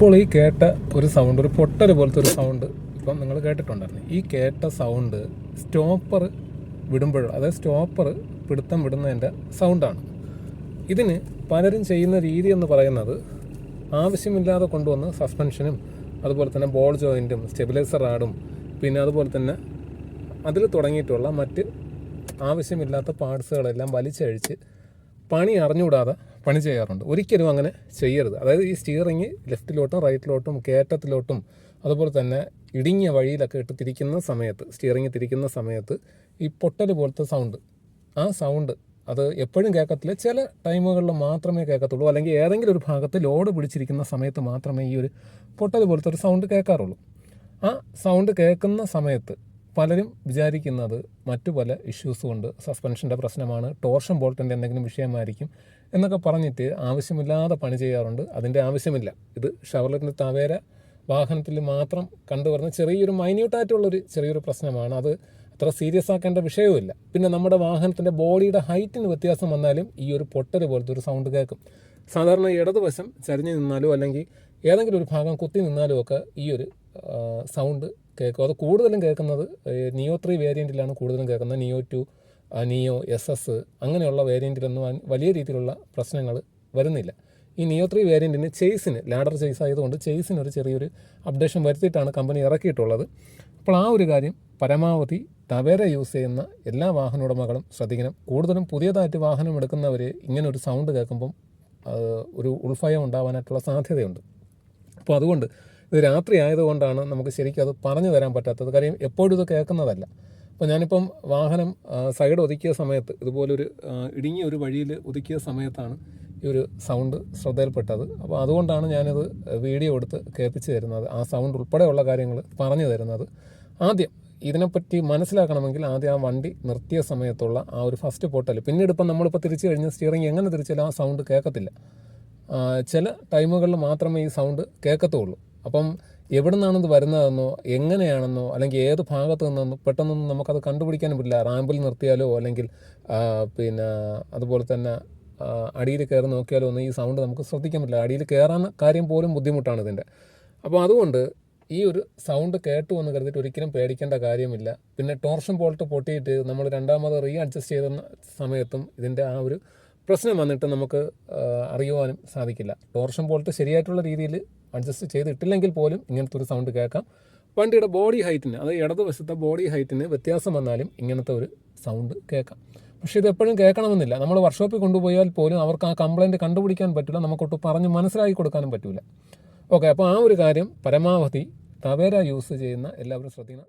ഇപ്പോൾ ഈ കേട്ട ഒരു സൗണ്ട്, ഒരു പൊട്ടൽ പോലത്തെ ഒരു സൗണ്ട് ഇപ്പം നിങ്ങൾ കേട്ടിട്ടുണ്ടായിരുന്നു. ഈ കേട്ട സൗണ്ട് സ്റ്റോപ്പർ വിടുമ്പോഴോ, അതായത് സ്റ്റോപ്പർ പിടുത്തം വിടുന്നതിൻ്റെ സൗണ്ടാണ്. ഇതിന് പലരും ചെയ്യുന്ന രീതി എന്ന് പറയുന്നത് ആവശ്യമില്ലാതെ കൊണ്ടുവന്ന് സസ്പെൻഷനും അതുപോലെ തന്നെ ബോൾ ജോയിൻറ്റും സ്റ്റെബിലൈസർ റാഡും പിന്നെ അതുപോലെ തന്നെ അതിൽ തുടങ്ങിയിട്ടുള്ള മറ്റ് ആവശ്യമില്ലാത്ത പാർട്സുകളെല്ലാം വലിച്ചഴിച്ച് പണി അറിഞ്ഞുകൂടാതെ പണി ചെയ്യാറുണ്ട്. ഒരിക്കലും അങ്ങനെ ചെയ്യരുത്. അതായത് ഈ സ്റ്റിയറിങ് ലെഫ്റ്റിലോട്ടും റൈറ്റിലോട്ടും കയറ്റത്തിലോട്ടും അതുപോലെ തന്നെ ഇടുങ്ങിയ വഴിയിലൊക്കെ ഇട്ട് തിരിക്കുന്ന സമയത്ത്, സ്റ്റിയറിങ് തിരിക്കുന്ന സമയത്ത് ഈ പൊട്ടൽ പോലത്തെ സൗണ്ട്, ആ സൗണ്ട് അത് എപ്പോഴും കേൾക്കത്തില്ല. ചില ടൈമുകളിൽ മാത്രമേ കേൾക്കത്തുള്ളൂ. അല്ലെങ്കിൽ ഏതെങ്കിലും ഒരു ഭാഗത്ത് ലോഡ് പിടിച്ചിരിക്കുന്ന സമയത്ത് മാത്രമേ ഈ ഒരു പൊട്ടൽ പോലത്തെ ഒരു സൗണ്ട് കേൾക്കാറുള്ളൂ. ആ സൗണ്ട് കേൾക്കുന്ന സമയത്ത് പലരും വിചാരിക്കുന്നത് മറ്റു പല ഇഷ്യൂസ് കൊണ്ട് സസ്പെൻഷൻ്റെ പ്രശ്നമാണ്, ടോർഷൻ ബോൾട്ടിൻ്റെ എന്തെങ്കിലും വിഷയമായിരിക്കും എന്നൊക്കെ പറഞ്ഞിട്ട് ആവശ്യമില്ലാതെ പണി ചെയ്യാറുണ്ട്. അതിൻ്റെ ആവശ്യമില്ല. ഇത് ഷവർലെറ്റിൻ്റെ തവേര വാഹനത്തിൽ മാത്രം കണ്ടുവരുന്ന ചെറിയൊരു മൈന്യൂട്ടായിട്ടുള്ളൊരു ചെറിയൊരു പ്രശ്നമാണ്. അത് അത്ര സീരിയസ് ആക്കേണ്ട വിഷയവുമില്ല. പിന്നെ നമ്മുടെ വാഹനത്തിൻ്റെ ബോഡിയുടെ ഹൈറ്റിന് വ്യത്യാസം വന്നാലും ഈ ഒരു പൊട്ടൽ പോലത്തെ ഒരു സൗണ്ട് കേൾക്കും. സാധാരണ ഇടതുവശം ചരിഞ്ഞ് നിന്നാലോ അല്ലെങ്കിൽ ഏതെങ്കിലും ഒരു ഭാഗം കുത്തി നിന്നാലും ഒക്കെ ഈ ഒരു സൗണ്ട് കേൾക്കും. അത് കൂടുതലും കേൾക്കുന്നത് നിയോ 3 വേരിയൻറ്റിലാണ് കൂടുതലും കേൾക്കുന്നത്. നിയോ 2, നിയോ SS അങ്ങനെയുള്ള വേരിയൻറ്റിലൊന്നും വലിയ രീതിയിലുള്ള പ്രശ്നങ്ങൾ വരുന്നില്ല. ഈ നിയോ 3 വേരിയൻറ്റിന് ചേസിന് ലാഡർ ചേസ് ആയതുകൊണ്ട് ചേസിന് ഒരു ചെറിയൊരു അപ്ഡേഷൻ വരുത്തിയിട്ടാണ് കമ്പനി ഇറക്കിയിട്ടുള്ളത്. അപ്പോൾ ആ ഒരു കാര്യം പരമാവധി തവേര യൂസ് ചെയ്യുന്ന എല്ലാ വാഹന ഉടമകളും ശ്രദ്ധിക്കണം. കൂടുതലും പുതിയതായിട്ട് വാഹനം എടുക്കുന്നവർ ഇങ്ങനെ ഒരു സൗണ്ട് കേൾക്കുമ്പം ഒരു ഉൾഭയം ഉണ്ടാവാനായിട്ടുള്ള സാധ്യതയുണ്ട്. അപ്പോൾ അതുകൊണ്ട് ഇത് രാത്രി ആയതുകൊണ്ടാണ് നമുക്ക് ശരിക്കും അത് പറഞ്ഞു തരാൻ പറ്റാത്തത്. കാര്യം എപ്പോഴും ഇത് കേൾക്കുന്നതല്ല. അപ്പോൾ ഞാനിപ്പം വാഹനം സൈഡ് ഒതുക്കിയ സമയത്ത്, ഇതുപോലൊരു ഇടുങ്ങിയ ഒരു വഴിയിൽ ഒതുക്കിയ സമയത്താണ് ഈ ഒരു സൗണ്ട് ശ്രദ്ധയിൽപ്പെട്ടത്. അപ്പോൾ അതുകൊണ്ടാണ് ഞാനത് വീഡിയോ എടുത്ത് കേൾപ്പിച്ച് തരുന്നത്, ആ സൗണ്ട് ഉൾപ്പെടെയുള്ള കാര്യങ്ങൾ പറഞ്ഞു തരുന്നത്. ആദ്യം ഇതിനെപ്പറ്റി മനസ്സിലാക്കണമെങ്കിൽ ആദ്യം ആ വണ്ടി നിർത്തിയ സമയത്തുള്ള ആ ഒരു ഫസ്റ്റ് പൊട്ടൽ, പിന്നീട് ഇപ്പം നമ്മളിപ്പോൾ തിരിച്ചു കഴിഞ്ഞ് സ്റ്റിയറിംഗ് എങ്ങനെ തിരിച്ചാലും ആ സൗണ്ട് കേൾക്കത്തില്ല. ചില ടൈമുകളിൽ മാത്രമേ ഈ സൗണ്ട് കേൾക്കത്തുള്ളൂ. അപ്പം എവിടെ നിന്നാണിത് വരുന്നതെന്നോ എങ്ങനെയാണെന്നോ അല്ലെങ്കിൽ ഏത് ഭാഗത്ത് നിന്നെന്നോ പെട്ടെന്നൊന്നും നമുക്കത് കണ്ടുപിടിക്കാനും പറ്റില്ല. റാമ്പിൽ നിർത്തിയാലോ അല്ലെങ്കിൽ പിന്നെ അതുപോലെ തന്നെ അടിയിൽ കയറി നോക്കിയാലോ ഒന്നും ഈ സൗണ്ട് നമുക്ക് ശ്രദ്ധിക്കാൻ പറ്റില്ല. അടിയിൽ കയറാൻ കാര്യം പോലും ബുദ്ധിമുട്ടാണ് ഇതിൻ്റെ. അപ്പോൾ അതുകൊണ്ട് ഈ ഒരു സൗണ്ട് കേട്ടു എന്ന് കരുതിയിട്ട് ഒരിക്കലും പേടിക്കേണ്ട കാര്യമില്ല. പിന്നെ ടോർഷൻ ബോൾട്ട് പൊട്ടിയിട്ട് നമ്മൾ രണ്ടാമത് അഡ്ജസ്റ്റ് ചെയ്ത സമയത്തും ഇതിൻ്റെ ആ ഒരു പ്രശ്നം വന്നിട്ട് നമുക്ക് അറിയുവാനും സാധിക്കില്ല. ടോർഷൻ ബോൾട്ട് ശരിയായിട്ടുള്ള രീതിയിൽ അഡ്ജസ്റ്റ് ചെയ്തിട്ടില്ലെങ്കിൽ പോലും ഇങ്ങനത്തെ ഒരു സൗണ്ട് കേൾക്കാം. വണ്ടിയുടെ ബോഡി ഹൈറ്റിന്, അതായത് ഇടതുവശത്തെ ബോഡി ഹൈറ്റിന് വ്യത്യാസം വന്നാലും ഇങ്ങനത്തെ ഒരു സൗണ്ട് കേൾക്കാം. പക്ഷേ ഇത് എപ്പോഴും കേൾക്കണമെന്നില്ല. നമ്മൾ വർക്ക്ഷോപ്പിൽ കൊണ്ടുപോയാൽ പോലും അവർക്ക് ആ കംപ്ലയിൻറ്റ് കണ്ടുപിടിക്കാൻ പറ്റില്ല, നമുക്കൊട്ട് പറഞ്ഞ് മനസ്സിലാക്കി കൊടുക്കാനും പറ്റില്ല. ഓക്കെ, അപ്പോൾ ആ ഒരു കാര്യം പരമാവധി തവേര യൂസ് ചെയ്യുന്ന എല്ലാവരും ശ്രദ്ധിക്കണം.